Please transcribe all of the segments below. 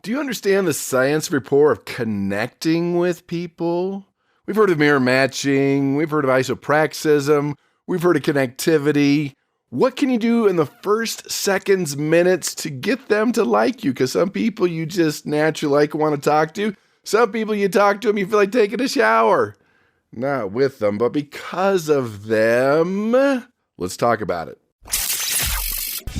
Do you understand the science of rapport of connecting with people? We've heard of mirror matching, we've heard of isopraxism, we've heard of connectivity. What can you do in the first seconds, minutes to get them to like you? Because some people you just naturally like and want to talk to. Some people you talk to them, you feel like taking a shower. Not with them, but because of them. Let's talk about it.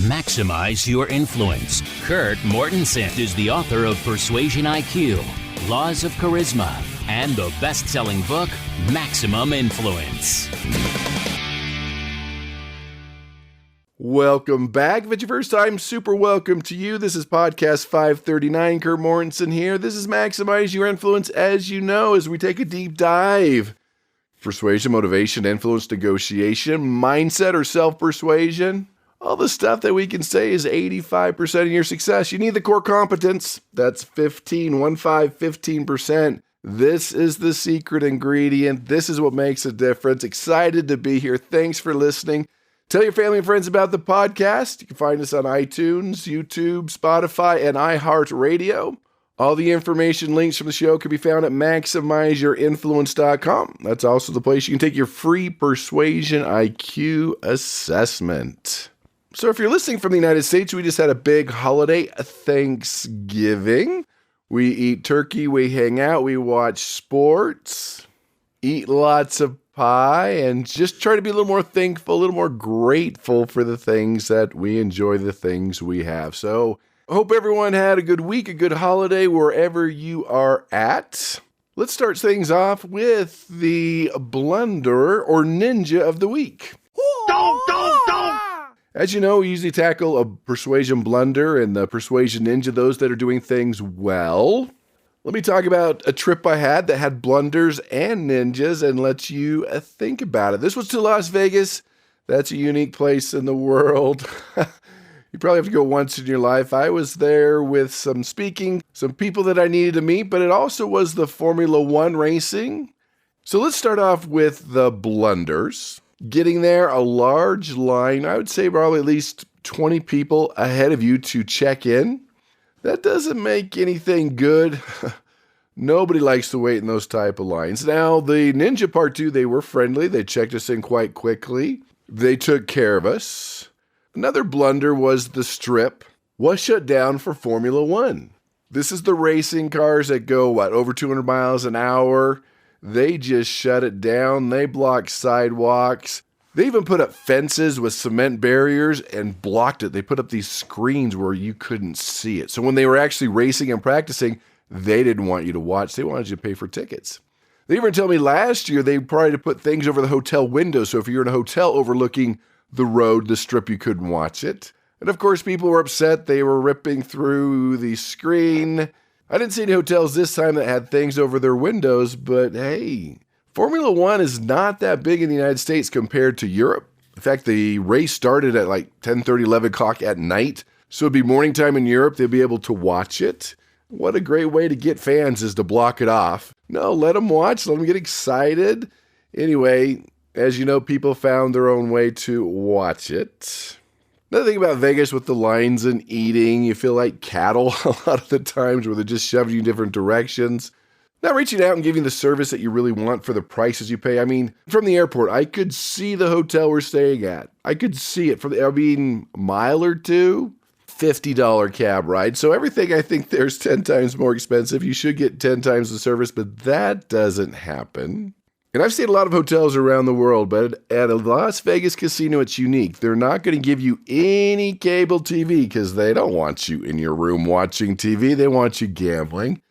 Maximize your influence. Kurt Mortensen is the author of Persuasion IQ, Laws of Charisma, and the best-selling book, Maximum Influence. Welcome back. If it's your first time, super welcome to you. This is podcast 539. Kurt Mortensen here. This is Maximize Your Influence, as you know, as we take a deep dive. Persuasion, motivation, influence, negotiation, mindset, or self-persuasion. All the stuff that we can say is 85% of your success. You need the core competence. That's 15%. This is the secret ingredient. This is what makes a difference. Excited to be here. Thanks for listening. Tell your family and friends about the podcast. You can find us on iTunes, YouTube, Spotify, and iHeartRadio. All the information, links from the show can be found at maximizeyourinfluence.com. That's also the place you can take your free Persuasion IQ assessment. So if you're listening from the United States, we just had a big holiday, Thanksgiving. We eat turkey, we hang out, we watch sports, eat lots of pie, and just try to be a little more thankful, a little more grateful for the things that we enjoy, the things we have. So I hope everyone had a good week, a good holiday, wherever you are at. Let's start things off with the blunder or ninja of the week. Don't! As you know, we usually tackle a persuasion blunder and the persuasion ninja, those that are doing things well. Let me talk about a trip I had that had blunders and ninjas and let you think about it. This was to Las Vegas. That's a unique place in the world. You probably have to go once in your life. I was there with some speaking, some people that I needed to meet, but it also was the Formula One racing. So let's start off with the blunders. Getting there, a large line, I would say probably at least 20 people ahead of you to check in. That doesn't make anything good. Nobody likes to wait in those type of lines. Now, the ninja part two, they were friendly. They checked us in quite quickly. They took care of us. Another blunder was the strip was shut down for Formula One. This is the racing cars that go, over 200 miles an hour. They just shut it down. They blocked sidewalks. They even put up fences with cement barriers and blocked it. They put up these screens where you couldn't see it. So when they were actually racing and practicing, they didn't want you to watch. They wanted you to pay for tickets. They even told me last year they tried to put things over the hotel windows. So if you're in a hotel overlooking the road, the strip, you couldn't watch it. And of course, people were upset. They were ripping through the screen. I didn't see any hotels this time that had things over their windows, but hey, Formula One is not that big in the United States compared to Europe. In fact, the race started at like 10:30, 11 o'clock at night. So it'd be morning time in Europe. They'll be able to watch it. What a great way to get fans is to block it off. No, let them watch. Let them get excited. Anyway, as you know, people found their own way to watch it. Another thing about Vegas with the lines and eating, you feel like cattle a lot of the times where they're just shoving you in different directions. Not reaching out and giving the service that you really want for the prices you pay. I mean, from the airport, I could see the hotel we're staying at. I could see it from a mile or two, $50 cab ride. So everything I think there's 10 times more expensive. You should get 10 times the service, but that doesn't happen. And I've stayed at a lot of hotels around the world, but at a Las Vegas casino, it's unique. They're not going to give you any cable TV because they don't want you in your room watching TV. They want you gambling.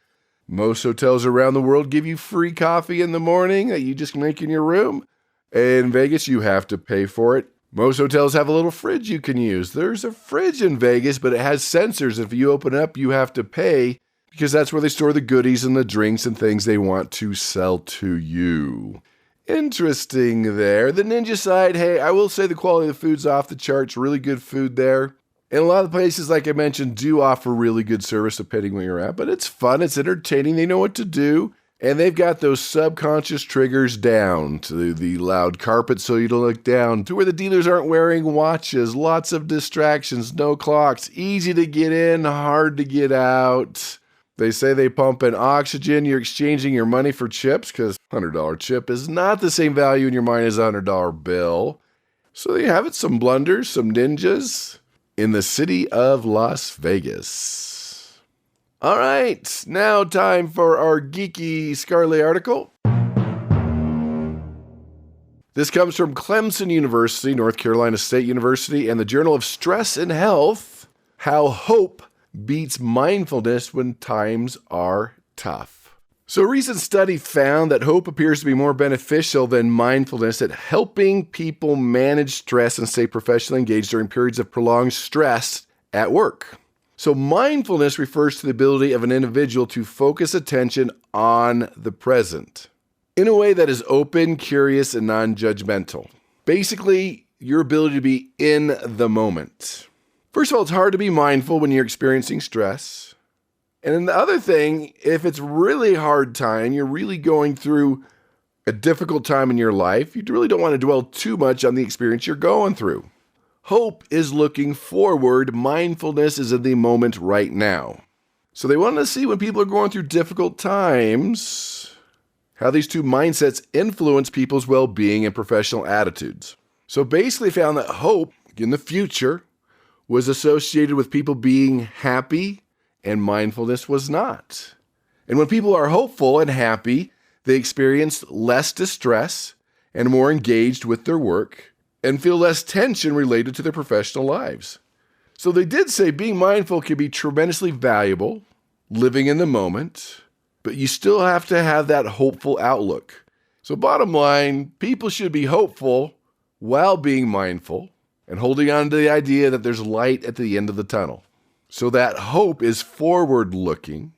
Most hotels around the world give you free coffee in the morning that you just make in your room. In Vegas, you have to pay for it. Most hotels have a little fridge you can use. There's a fridge in Vegas, but it has sensors. If you open it up, you have to pay because that's where they store the goodies and the drinks and things they want to sell to you. Interesting there. The ninja side, hey, I will say the quality of the food's off the charts. Really good food there. And a lot of places, like I mentioned, do offer really good service depending where you're at. But it's fun. It's entertaining. They know what to do. And they've got those subconscious triggers down to the loud carpet so you don't look down, to where the dealers aren't wearing watches, lots of distractions, no clocks, easy to get in, hard to get out. They say they pump in oxygen. You're exchanging your money for chips because $100 chip is not the same value in your mind as a $100 bill. So there you have it, some blunders, some ninjas in the city of Las Vegas. All right, now time for our geeky Scarlet article. This comes from Clemson University, North Carolina State University, and the Journal of Stress and Health, How Hope Beats Mindfulness When Times Are Tough. So a recent study found that hope appears to be more beneficial than mindfulness at helping people manage stress and stay professionally engaged during periods of prolonged stress at work. So mindfulness refers to the ability of an individual to focus attention on the present in a way that is open, curious, and non-judgmental. Basically, your ability to be in the moment. First of all, it's hard to be mindful when you're experiencing stress. And then the other thing, if it's really hard time, you're really going through a difficult time in your life, you really don't want to dwell too much on the experience you're going through. Hope is looking forward. Mindfulness is in the moment right now. So they wanted to see when people are going through difficult times, how these two mindsets influence people's well-being and professional attitudes. So basically found that hope in the future was associated with people being happy and mindfulness was not. And when people are hopeful and happy, they experience less distress and are more engaged with their work and feel less tension related to their professional lives. So they did say being mindful can be tremendously valuable, living in the moment, but you still have to have that hopeful outlook. So bottom line, people should be hopeful while being mindful and holding on to the idea that there's light at the end of the tunnel. So that hope is forward-looking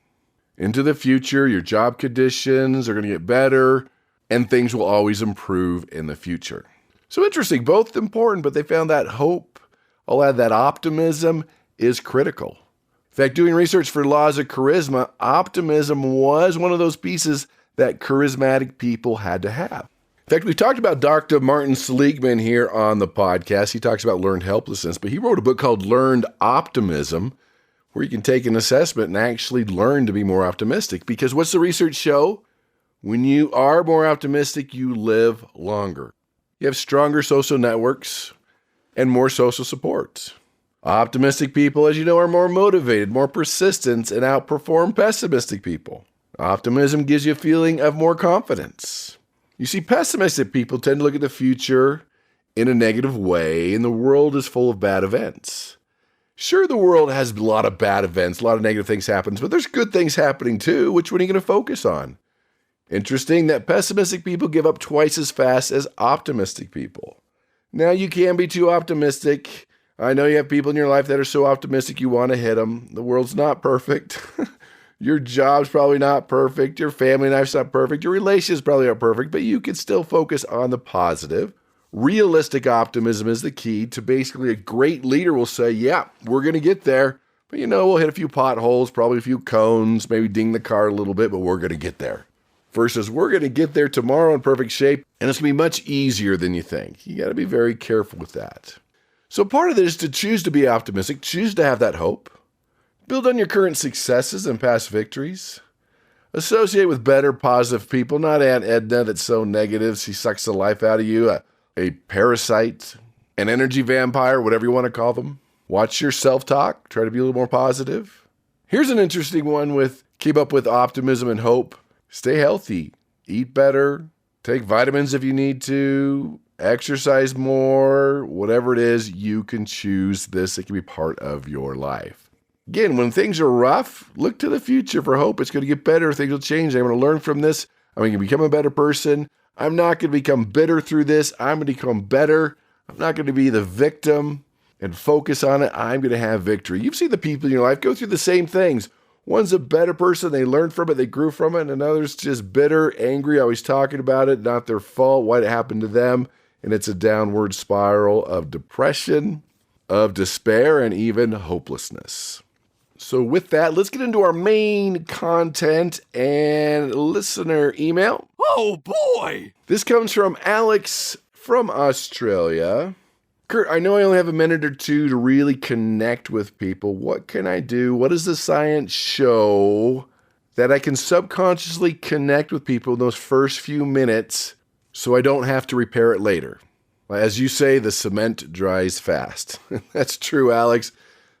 into the future. Your job conditions are going to get better, and things will always improve in the future. So interesting, both important, but they found that hope, I'll add that optimism, is critical. In fact, doing research for laws of charisma, optimism was one of those pieces that charismatic people had to have. In fact, we talked about Dr. Martin Seligman here on the podcast. He talks about learned helplessness, but he wrote a book called Learned Optimism, where you can take an assessment and actually learn to be more optimistic. Because what's the research show? When you are more optimistic, you live longer. You have stronger social networks and more social support. Optimistic people, as you know, are more motivated, more persistent, and outperform pessimistic people. Optimism gives you a feeling of more confidence. You see, pessimistic people tend to look at the future in a negative way, and the world is full of bad events. Sure, the world has a lot of bad events, a lot of negative things happen, but there's good things happening too. Which one are you going to focus on? Interesting that pessimistic people give up twice as fast as optimistic people. Now, you can be too optimistic. I know you have people in your life that are so optimistic you want to hit them. The world's not perfect. Your job's probably not perfect. Your family life's not perfect. Your relationships probably aren't perfect, but you can still focus on the positive. Realistic optimism is the key to basically a great leader will say, yeah, we're going to get there. But we'll hit a few potholes, probably a few cones, maybe ding the car a little bit, but we're going to get there. Versus we're going to get there tomorrow in perfect shape, and it's going to be much easier than you think. You got to be very careful with that. So part of it is to choose to be optimistic, choose to have that hope. Build on your current successes and past victories. Associate with better, positive people, not Aunt Edna that's so negative, she sucks the life out of you, a parasite, an energy vampire, whatever you want to call them. Watch your self-talk, try to be a little more positive. Here's an interesting one with keep up with optimism and hope. Stay healthy, eat better, take vitamins if you need to, exercise more, whatever it is, you can choose this. It can be part of your life. Again, when things are rough, look to the future for hope. It's going to get better. Things will change. I'm going to learn from this. I'm going to become a better person. I'm not going to become bitter through this. I'm going to become better. I'm not going to be the victim and focus on it. I'm going to have victory. You've seen the people in your life go through the same things. One's a better person. They learned from it. They grew from it. And another's just bitter, angry, always talking about it. Not their fault. Why it happened to them. And it's a downward spiral of depression, of despair, and even hopelessness. So with that, let's get into our main content and listener email. Oh boy! This comes from Alex from Australia. Kurt, I know I only have a minute or two to really connect with people. What can I do? What does the science show that I can subconsciously connect with people in those first few minutes so I don't have to repair it later? As you say, the cement dries fast. That's true, Alex.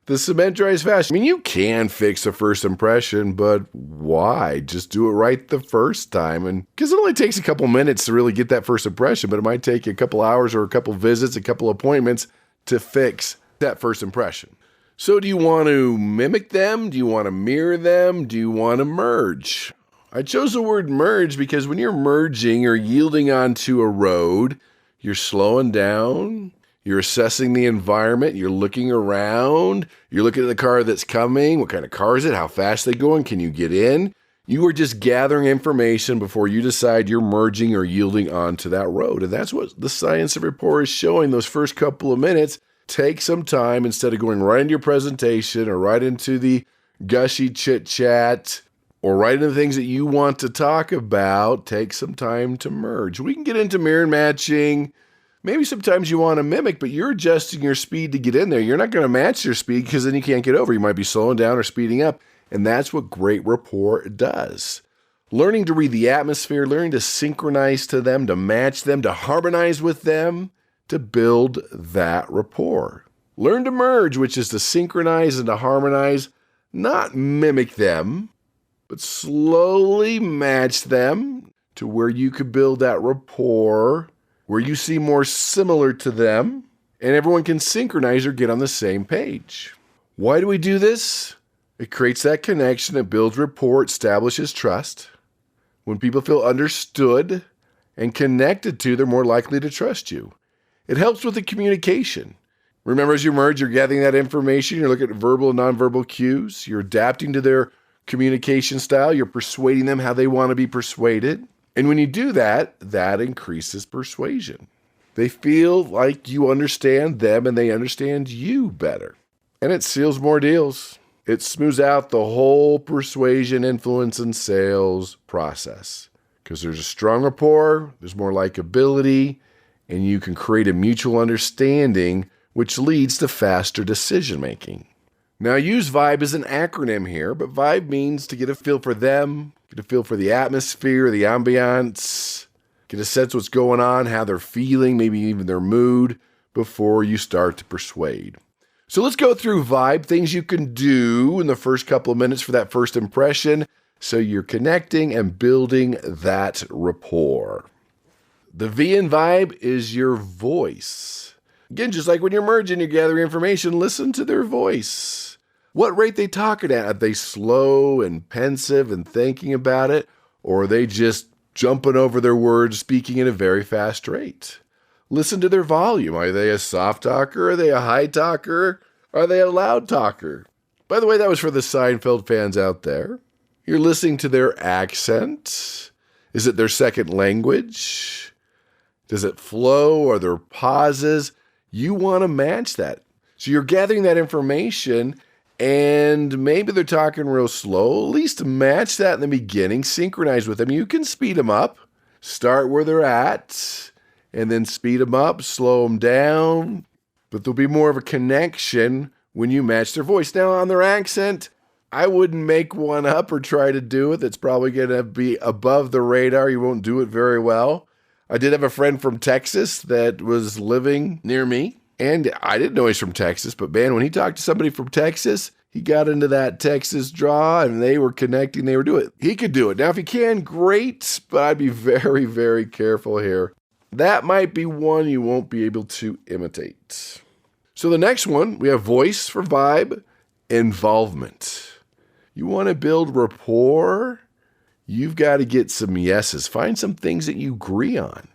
The cement dries fast. I mean, you can fix a first impression, but why? Just do it right the first time. And because it only takes a couple minutes to really get that first impression, but it might take you a couple hours or a couple visits, a couple appointments to fix that first impression. So do you want to mimic them? Do you want to mirror them? Do you want to merge? I chose the word merge because when you're merging or yielding onto a road, you're slowing down. You're assessing the environment. You're looking around. You're looking at the car that's coming. What kind of car is it? How fast are they going? Can you get in? You are just gathering information before you decide you're merging or yielding onto that road. And that's what the Science of Rapport is showing those first couple of minutes. Take some time instead of going right into your presentation or right into the gushy chit chat or right into the things that you want to talk about. Take some time to merge. We can get into mirror matching. Maybe sometimes you want to mimic, but you're adjusting your speed to get in there. You're not going to match your speed because then you can't get over. You might be slowing down or speeding up. And that's what great rapport does. Learning to read the atmosphere, learning to synchronize to them, to match them, to harmonize with them, to build that rapport. Learn to merge, which is to synchronize and to harmonize, not mimic them, but slowly match them to where you could build that rapport where you see more similar to them, and everyone can synchronize or get on the same page. Why do we do this? It creates that connection, it builds rapport, establishes trust. When people feel understood and connected to, they're more likely to trust you. It helps with the communication. Remember, as you merge, you're gathering that information, you're looking at verbal and nonverbal cues, you're adapting to their communication style, you're persuading them how they want to be persuaded. And when you do that, that increases persuasion. They feel like you understand them and they understand you better. And it seals more deals. It smooths out the whole persuasion, influence, and sales process. Because there's a strong rapport, there's more likability, and you can create a mutual understanding, which leads to faster decision making. Now, I use VIBE as an acronym here, but VIBE means to get a feel for them, get a feel for the atmosphere, the ambiance, get a sense of what's going on, how they're feeling, maybe even their mood, before you start to persuade. So let's go through VIBE, things you can do in the first couple of minutes for that first impression, so you're connecting and building that rapport. The V in VIBE is your voice. Again, just like when you're merging, you're gathering information, listen to their voice. What rate they talking at? Are they slow and pensive and thinking about it? Or are they just jumping over their words, speaking at a very fast rate? Listen to their volume. Are they a soft talker? Are they a high talker? Are they a loud talker? By the way, that was for the Seinfeld fans out there. You're listening to their accent. Is it their second language? Does it flow? Are there pauses? You want to match that. So you're gathering that information, and maybe they're talking real slow. At least match that in the beginning. Synchronize with them. You can speed them up. Start where they're at, and then speed them up, slow them down. But there'll be more of a connection when you match their voice. Now, on their accent, I wouldn't make one up or try to do it. That's probably going to be above the radar. You won't do it very well. I did have a friend from Texas that was living near me, and I didn't know he's from Texas, but man, when he talked to somebody from Texas, he got into that Texas draw, and they were connecting, they were doing it. He could do it. Now, if he can, great, but I'd be very, very careful here. That might be one you won't be able to imitate. So the next one, we have voice for vibe, involvement. You want to build rapport? You've got to get some yeses. Find some things that you agree on.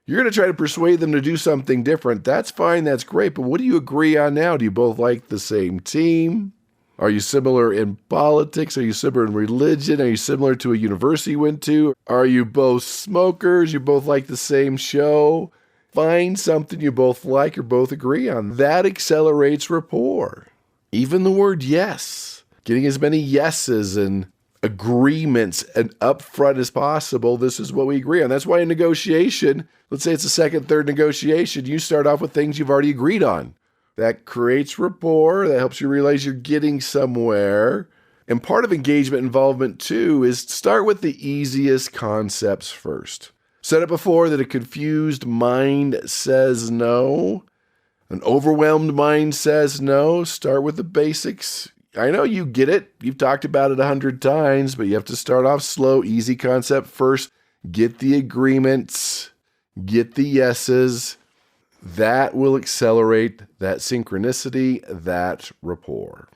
You're going to try to persuade them to do something different. That's fine. That's great. But what do you agree on now? Do you both like the same team? Are you similar in politics? Are you similar in religion? Are you similar to a university you went to? Are you both smokers? You both like the same show? Find something you both like or both agree on. That accelerates rapport. Even the word yes. Getting as many yeses and agreements and upfront as possible. This is what we agree on. That's why in negotiation, let's say it's a second, third negotiation, you start off with things you've already agreed on. That creates rapport. That helps you realize you're getting somewhere. And part of engagement involvement, too, is start with the easiest concepts first. Said it before that a confused mind says no. An overwhelmed mind says no. Start with the basics. I know you get it. You've talked about it 100 times, but you have to start off slow, easy concept first. Get the agreements. Get the yeses. That will accelerate that synchronicity, that rapport.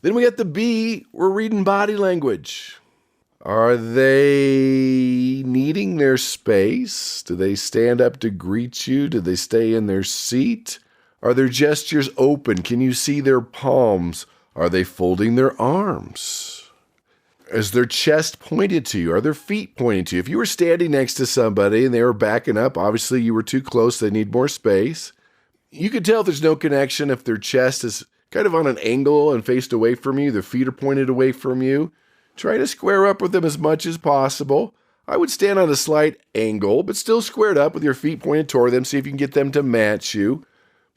Then we get the B, we're reading body language. Are they needing their space? Do they stand up to greet you? Do they stay in their seat? Are their gestures open? Can you see their palms? Are they folding their arms? Is their chest pointed to you? Are their feet pointed to you? If you were standing next to somebody and they were backing up, obviously you were too close, they need more space. You could tell if there's no connection if their chest is kind of on an angle and faced away from you, their feet are pointed away from you. Try to square up with them as much as possible. I would stand on a slight angle, but still squared up with your feet pointed toward them, see if you can get them to match you.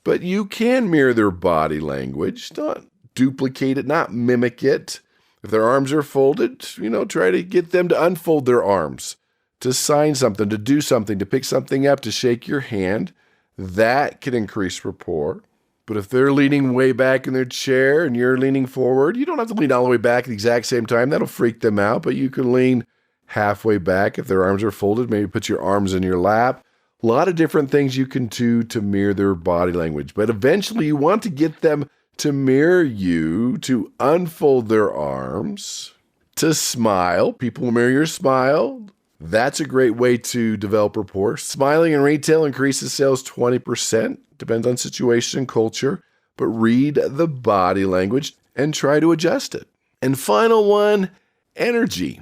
But you can mirror their body language, not duplicate it, not mimic it. If their arms are folded, try to get them to unfold their arms, to sign something, to do something, to pick something up, to shake your hand. That can increase rapport. But if they're leaning way back in their chair and you're leaning forward, you don't have to lean all the way back at the exact same time. That'll freak them out, but you can lean halfway back if their arms are folded. Maybe put your arms in your lap. A lot of different things you can do to mirror their body language. But eventually you want to get them to mirror you, to unfold their arms, to smile. People will mirror your smile. That's a great way to develop rapport. Smiling in retail increases sales 20%. Depends on situation and culture. But read the body language and try to adjust it. And final one, energy.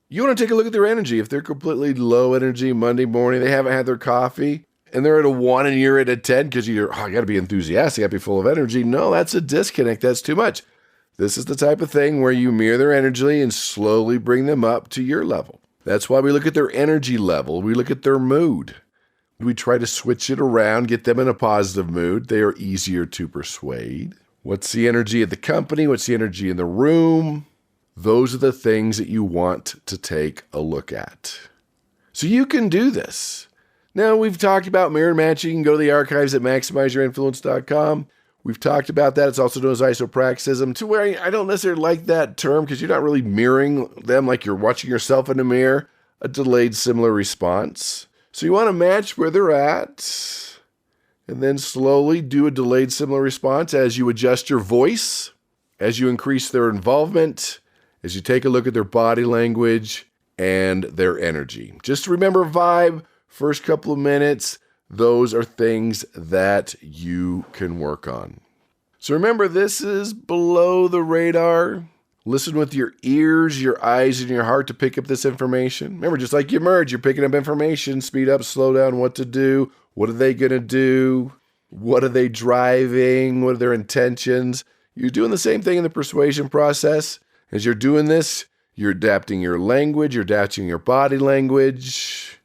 You want to take a look at their energy. If they're completely low energy Monday morning, they haven't had their coffee, and they're at a 1 and you're at a 10 because I got to be enthusiastic, I got to be full of energy. No, that's a disconnect. That's too much. This is the type of thing where you mirror their energy and slowly bring them up to your level. That's why we look at their energy level. We look at their mood. We try to switch it around, get them in a positive mood. They are easier to persuade. What's the energy of the company? What's the energy in the room? Those are the things that you want to take a look at. So you can do this. Now, we've talked about mirror matching. You can go to the archives at maximizeyourinfluence.com. We've talked about that. It's also known as isopraxism, to where I don't necessarily like that term because you're not really mirroring them like you're watching yourself in a mirror. A delayed similar response. So you want to match where they're at and then slowly do a delayed similar response as you adjust your voice, as you increase their involvement, as you take a look at their body language and their energy. Just remember vibe, first couple of minutes, those are things that you can work on. So remember, this is below the radar. Listen with your ears, your eyes, and your heart to pick up this information. Remember, just like you merge, you're picking up information, speed up, slow down, what to do, what are they going to do, what are they driving, what are their intentions. You're doing the same thing in the persuasion process. As you're doing this, you're adapting your language, you're adapting your body language,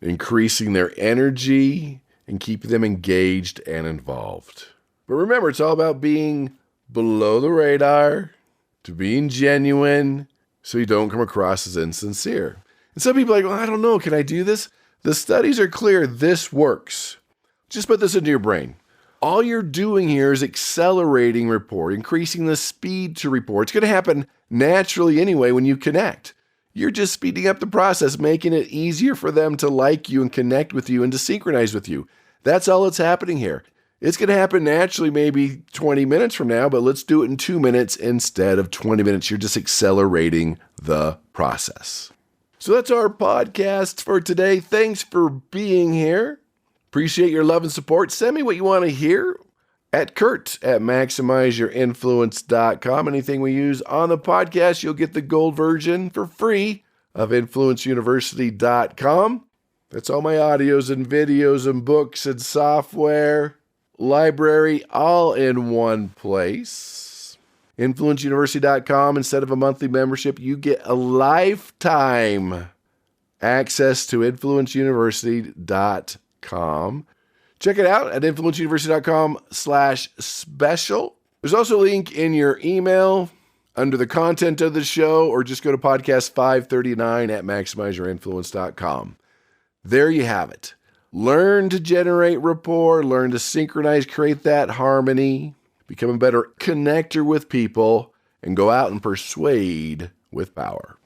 increasing their energy, and keeping them engaged and involved. But remember, it's all about being below the radar, to being genuine, so you don't come across as insincere. And some people are like, well, I don't know, can I do this? The studies are clear, this works. Just put this into your brain. All you're doing here is accelerating rapport, increasing the speed to rapport. It's going to happen naturally anyway when you connect. You're just speeding up the process, making it easier for them to like you and connect with you and to synchronize with you. That's all that's happening here. It's going to happen naturally maybe 20 minutes from now, but let's do it in 2 minutes instead of 20 minutes. You're just accelerating the process. So that's our podcast for today. Thanks for being here. Appreciate your love and support. Send me what you want to hear at Kurt@maximizeyourinfluence.com. Anything we use on the podcast, you'll get the gold version for free of influenceuniversity.com. That's all my audios and videos and books and software, library, all in one place. InfluenceUniversity.com, instead of a monthly membership, you get a lifetime access to InfluenceUniversity.com. Check it out at InfluenceUniversity.com/special. There's also a link in your email under the content of the show, or just go to podcast 539 at MaximizeYourInfluence.com. There you have it. Learn to generate rapport, learn to synchronize, create that harmony, become a better connector with people, and go out and persuade with power.